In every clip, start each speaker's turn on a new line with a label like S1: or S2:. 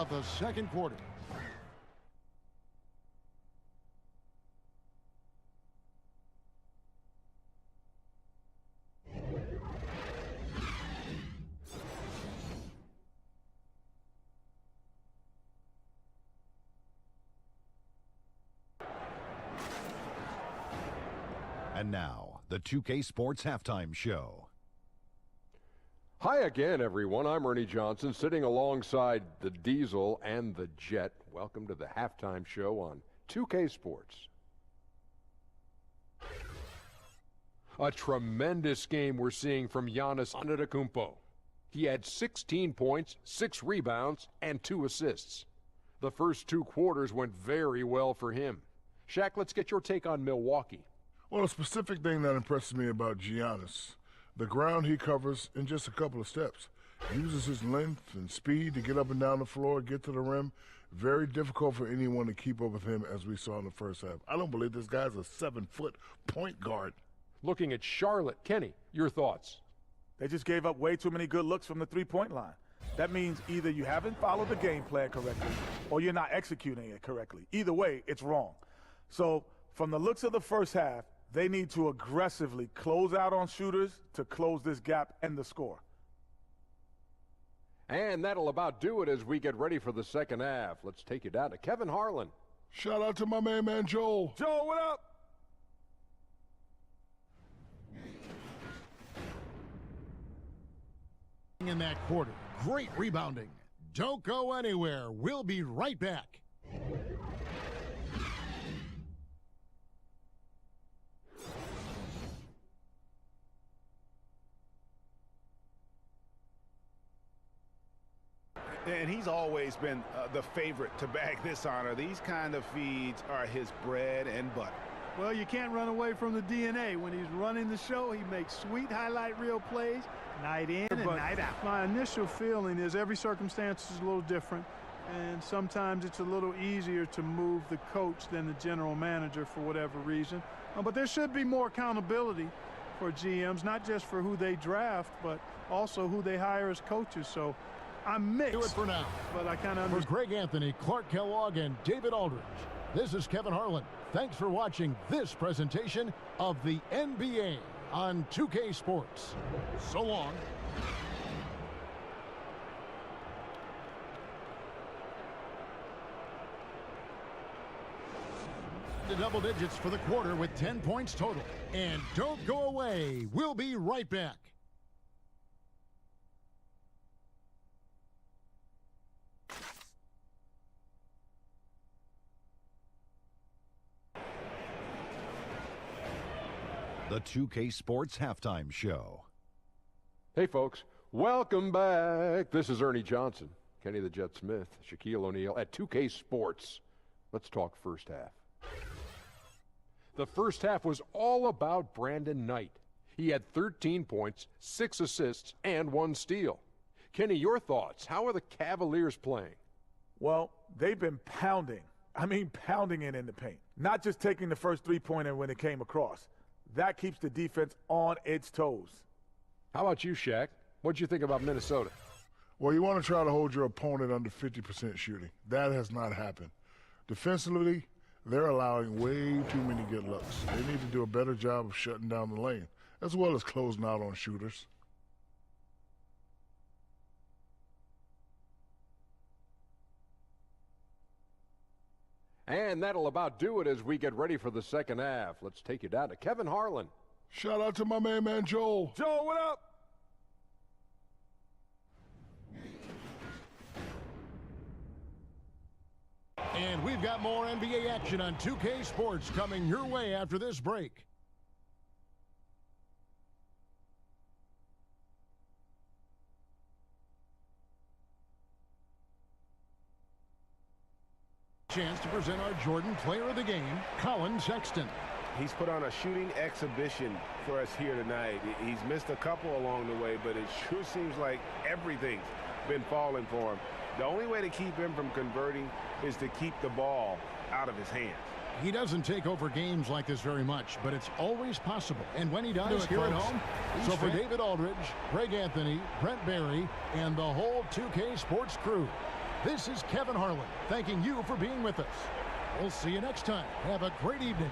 S1: of the second quarter.
S2: And now, the 2K Sports Halftime Show.
S3: Hi again, everyone. I'm Ernie Johnson, sitting alongside the Diesel and the Jet. Welcome to the Halftime Show on 2K Sports. A tremendous game we're seeing from Giannis Antetokounmpo. He had 16 points, 6 rebounds, and 2 assists. The first 2 quarters went very well for him. Shaq, let's get your take on Milwaukee.
S4: Well, a specific thing that impresses me about Giannis, the ground he covers in just a couple of steps. He uses his length and speed to get up and down the floor, get to the rim. Very difficult for anyone to keep up with him, as we saw in the first half. I don't believe this guy's a 7-foot point guard.
S3: Looking at Charlotte, Kenny, your thoughts?
S5: They just gave up way too many good looks from the three-point line. That means either you haven't followed the game plan correctly or you're not executing it correctly. Either way, it's wrong. So from the looks of the first half, they need to aggressively close out on shooters to close this gap and the score.
S3: And that'll about do it as we get ready for the second half. Let's take you down to Kevin Harlan.
S4: Shout out to my main man, Joel.
S5: Joel, what up?
S1: In that quarter, great rebounding. Don't go anywhere. We'll be right back.
S6: And he's always been the favorite to bag this honor. These kind of feeds are his bread and butter.
S7: Well, you can't run away from the DNA. When he's running the show, he makes sweet highlight reel plays night in and night out. My initial feeling is every circumstance is a little different, and sometimes it's a little easier to move the coach than the general manager for whatever reason. But there should be more accountability for GMs, not just for who they draft, but also who they hire as coaches. So I'm mixed.
S1: Do it for now.
S7: But I kind of
S1: For Greg Anthony, Clark Kellogg, and David Aldridge, this is Kevin Harlan. Thanks for watching this presentation of the NBA on 2K Sports. So long. To double digits for the quarter with 10 points total. And don't go away. We'll be right back.
S2: The 2K Sports Halftime Show.
S3: Hey, folks. Welcome back. This is Ernie Johnson, Kenny the Jet Smith, Shaquille O'Neal at 2K Sports. Let's talk first half. The first half was all about Brandon Knight. He had 13 points, 6 assists, and 1 steal. Kenny, your thoughts? How are the Cavaliers playing?
S5: Well, they've been pounding. I mean, pounding it in the paint. Not just taking the first three-pointer when it came across. That keeps the defense on its toes.
S3: How about you, Shaq? What'd you think about Minnesota?
S4: Well, you want to try to hold your opponent under 50% shooting. That has not happened. Defensively, they're allowing way too many good looks. They need to do a better job of shutting down the lane, as well as closing out on shooters.
S3: And that'll about do it as we get ready for the second half. Let's take you down to Kevin Harlan.
S4: Shout out to my main man, Joel.
S5: Joel, what up?
S1: And we've got more NBA action on 2K Sports coming your way after this break. Chance to present our Jordan Player of the Game, Colin Sexton.
S6: He's put on a shooting exhibition for us here tonight. He's missed a couple along the way, but it sure seems like everything's been falling for him. The only way to keep him from converting is to keep the ball out of his hands.
S1: He doesn't take over games like this very much, but it's always possible. And when he does, here at home, so for David Aldridge, Greg Anthony, Brent Barry, and the whole 2K Sports crew, This is Kevin Harlan thanking you for being with us. We'll see you next time. Have a great evening.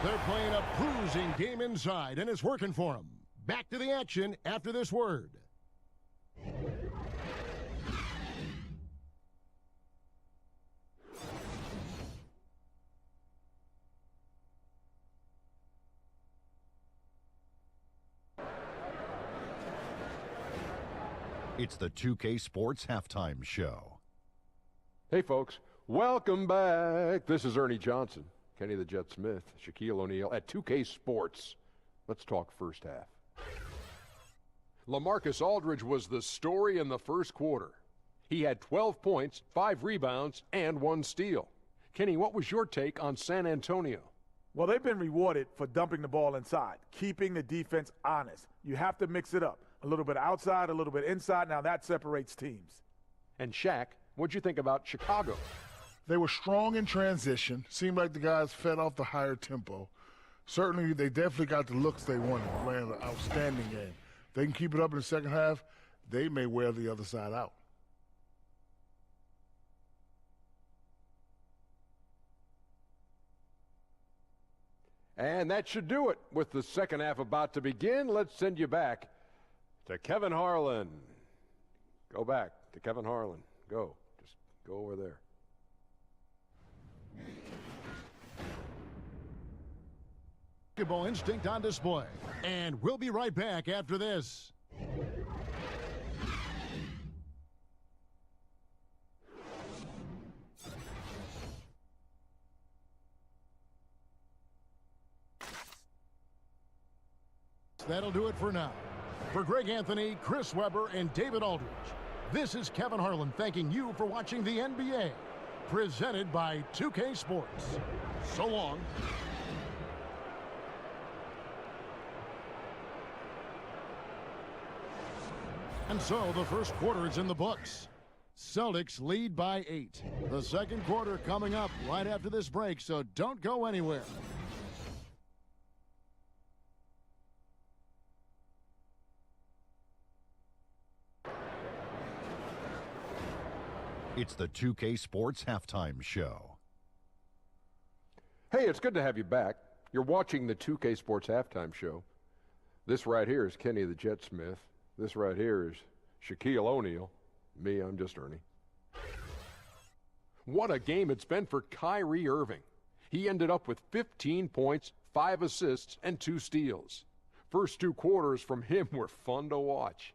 S1: They're playing a bruising game inside, and it's working for them. Back to the action after this word.
S2: It's the 2K Sports Halftime Show.
S3: Hey, folks. Welcome back. This is Ernie Johnson, Kenny the Jet Smith, Shaquille O'Neal at 2K Sports. Let's talk first half. LaMarcus Aldridge was the story in the first quarter. He had 12 points, 5 rebounds, and 1 steal. Kenny, what was your take on San Antonio?
S5: Well, they've been rewarded for dumping the ball inside, keeping the defense honest. You have to mix it up. A little bit outside, a little bit inside. Now that separates teams.
S3: And Shaq, what'd you think about Chicago?
S4: They were strong in transition. Seemed like the guys fed off the higher tempo. Certainly, they definitely got the looks they wanted, playing an outstanding game. If they can keep it up in the second half, they may wear the other side out.
S3: And that should do it. With the second half about to begin, let's send you back to Kevin Harlan. Go back to Kevin Harlan. Go. Just go over there.
S1: Basketball instinct on display. And we'll be right back after this. That'll do it for now. For Greg Anthony, Chris Webber, and David Aldridge, this is Kevin Harlan thanking you for watching the NBA, presented by 2K Sports. So long. And so the first quarter is in the books. Celtics lead by 8. The second quarter coming up right after this break, so don't go anywhere.
S2: It's the 2K Sports Halftime Show.
S3: Hey, it's good to have you back. You're watching the 2K Sports Halftime Show. This right here is Kenny the Jet Smith. This right here is Shaquille O'Neal. Me, I'm just Ernie. What a game it's been for Kyrie Irving. He ended up with 15 points, 5 assists, and 2 steals. First 2 quarters from him were fun to watch.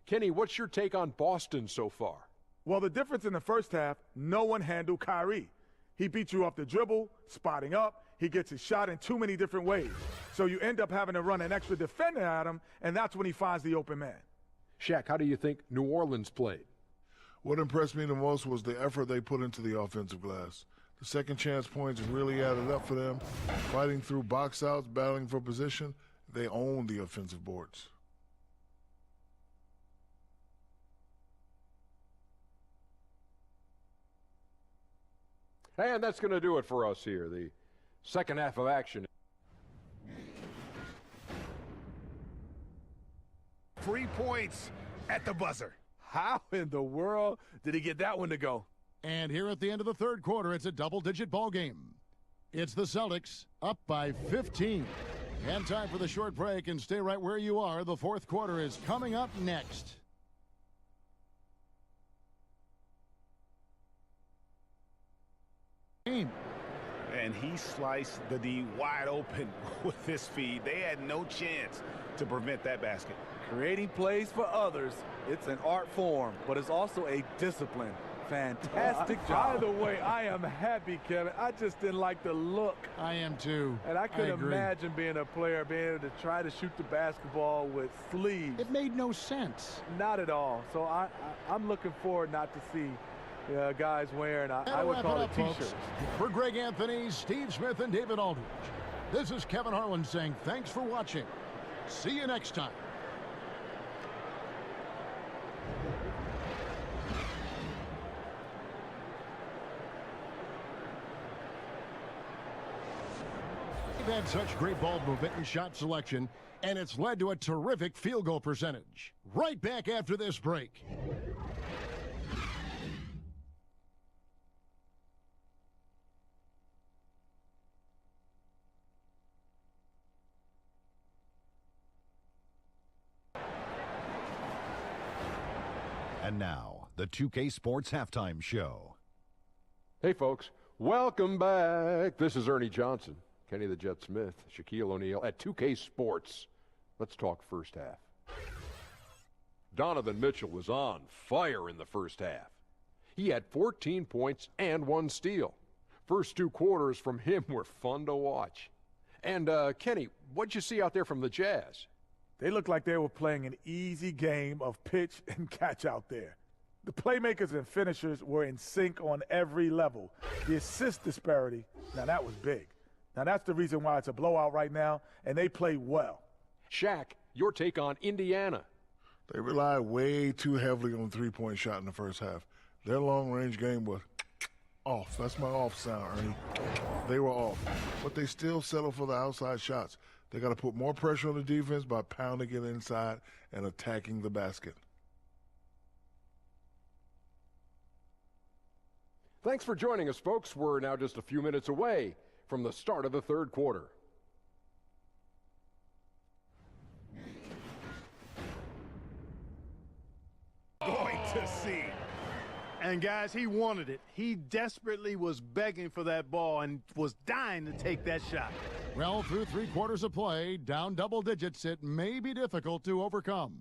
S3: Kenny, what's your take on Boston so far?
S5: Well, the difference in the first half, no one handled Kyrie. He beat you off the dribble, spotting up. He gets his shot in too many different ways. So you end up having to run an extra defender at him, and that's when he finds the open man.
S3: Shaq, how do you think New Orleans played?
S4: What impressed me the most was the effort they put into the offensive glass. The second chance points really added up for them. Fighting through box outs, battling for position, they owned the offensive boards.
S3: And that's going to do it for us here. The second half of action.
S6: Free points at the buzzer.
S8: How in the world did he get that one to go?
S1: And here at the end of the third quarter, it's a double-digit ball game. It's the Celtics up by 15. And time for the short break, and stay right where you are. The fourth quarter is coming up next.
S6: And he sliced the D wide open with his feed. They had no chance to prevent that basket.
S8: Creating plays for others, it's an art form, but it's also a discipline. Fantastic job.
S5: By the way, I am happy, Kevin. I just didn't like the look.
S1: I am too.
S5: And I could
S1: agree.
S5: imagine being a player, being able to try to shoot the basketball with sleeves.
S1: It made no sense.
S5: Not at all. So I'm looking forward not to see guys wearing, I
S1: That'll
S5: would
S1: wrap
S5: call
S1: it
S5: it
S1: up, folks.
S5: T-shirts.
S1: For Greg Anthony, Steve Smith, and David Aldridge, this is Kevin Harlan saying thanks for watching. See you next time. They've had such great ball movement and shot selection, and it's led to a terrific field goal percentage. Right back after this break.
S2: And now, the 2K Sports Halftime Show.
S3: Hey, folks. Welcome back. This is Ernie Johnson, Kenny the Jet Smith, Shaquille O'Neal at 2K Sports. Let's talk first half. Donovan Mitchell was on fire in the first half. He had 14 points and 1 steal. First 2 quarters from him were fun to watch. And, Kenny, what'd you see out there from the Jazz?
S5: They looked like they were playing an easy game of pitch and catch out there. The playmakers and finishers were in sync on every level. The assist disparity, now that was big. Now that's the reason why it's a blowout right now, and they play well.
S3: Shaq, your take on Indiana.
S4: They relied way too heavily on the three-point shot in the first half. Their long-range game was off. That's my off sound, Ernie. They were off, but they still settle for the outside shots. They got to put more pressure on the defense by pounding it inside and attacking the basket.
S3: Thanks for joining us, folks. We're now just a few minutes away from the start of the third quarter.
S6: Going to see.
S7: And guys, he wanted it. He desperately was begging for that ball and was dying to take that shot.
S1: Well, through 3 quarters of play, down double digits, it may be difficult to overcome.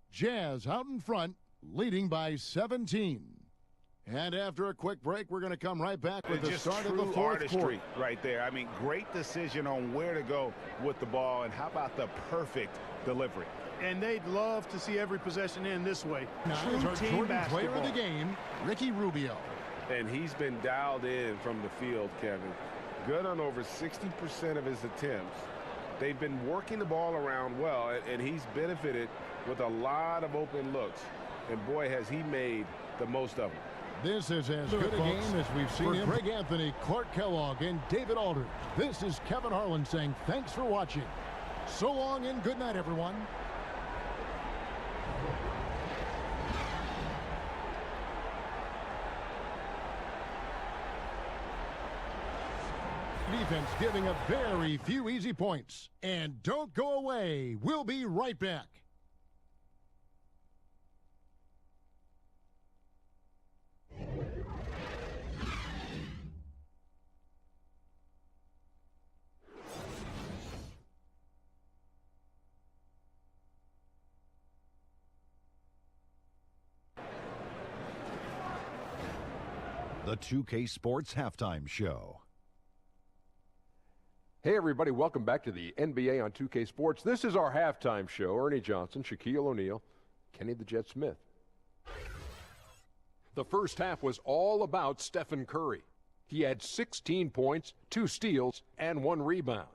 S1: Jazz out in front, leading by 17. And after a quick break, we're going to come right back with the start of the fourth quarter.
S6: Right there. I mean, great decision on where to go with the ball, and how about the perfect delivery?
S7: And they'd love to see every possession end this way.
S1: Now is our Jordan player of the game, Ricky Rubio.
S6: And he's been dialed in from the field, Kevin. Good on over 60% of his attempts. They've been working the ball around well, and he's benefited with a lot of open looks. And boy, has he made the most of them.
S1: This is as good a game as we've seen him. Greg Anthony, Clark Kellogg, and David Aldridge. This is Kevin Harlan saying thanks for watching. So long and good night, everyone. Defense giving up very few easy points. And don't go away. We'll be right back.
S2: The 2K Sports Halftime Show.
S3: Hey, everybody, welcome back to the NBA on 2K Sports. This is our halftime show. Ernie Johnson, Shaquille O'Neal, Kenny the Jet Smith. The first half was all about Stephen Curry. He had 16 points, 2 steals, and 1 rebound.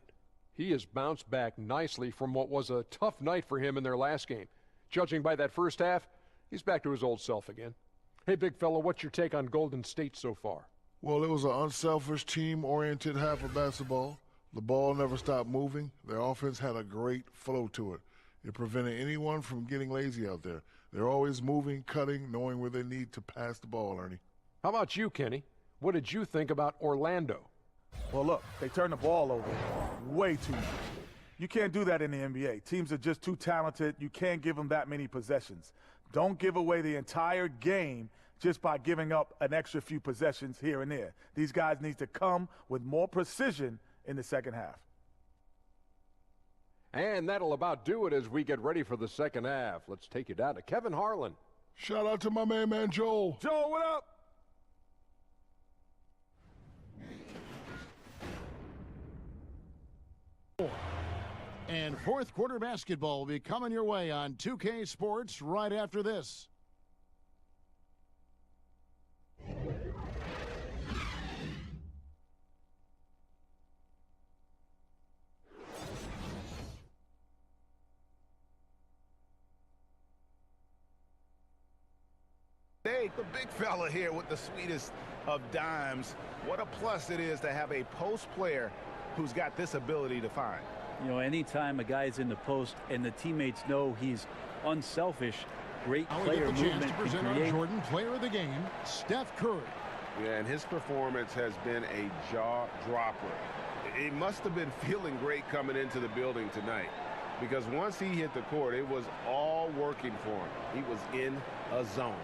S3: He has bounced back nicely from what was a tough night for him in their last game. Judging by that first half, he's back to his old self again. Hey, big fella, what's your take on Golden State so far?
S4: Well, it was an unselfish, team-oriented half of basketball. The ball never stopped moving. Their offense had a great flow to it. It prevented anyone from getting lazy out there. They're always moving, cutting, knowing where they need to pass the ball, Ernie.
S3: How about you, Kenny? What did you think about Orlando?
S5: Well, look, they turned the ball over way too much. You can't do that in the NBA. Teams are just too talented. You can't give them that many possessions. Don't give away the entire game just by giving up an extra few possessions here and there. These guys need to come with more precision in the second half.
S3: And that'll about do it as we get ready for the second half. Let's take you down to Kevin Harlan.
S4: Shout out to my man Joel.
S5: Joel, what up?
S1: And fourth quarter basketball will be coming your way on 2K Sports right after this.
S6: Hey, the big fella here with the sweetest of dimes. What a plus it is to have a post player who's got this ability to find.
S9: You know, anytime a guy's in the post and the teammates know he's unselfish, great player
S1: movement. We get the chance to
S9: can
S1: present our
S9: create.
S1: Jordan Player of the Game, Steph Curry.
S6: Yeah, and his performance has been a jaw-dropper. He must have been feeling great coming into the building tonight, because once he hit the court, it was all working for him. He was in a zone.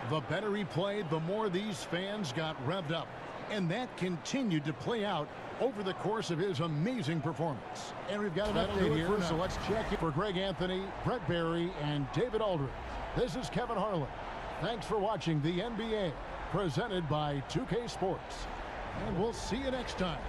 S1: The better he played, the more these fans got revved up. And that continued to play out over the course of his amazing performance. And we've got an update here, so let's check in for Greg Anthony, Brett Barry, and David Aldridge. This is Kevin Harlan. Thanks for watching the NBA, presented by 2K Sports. And we'll see you next time.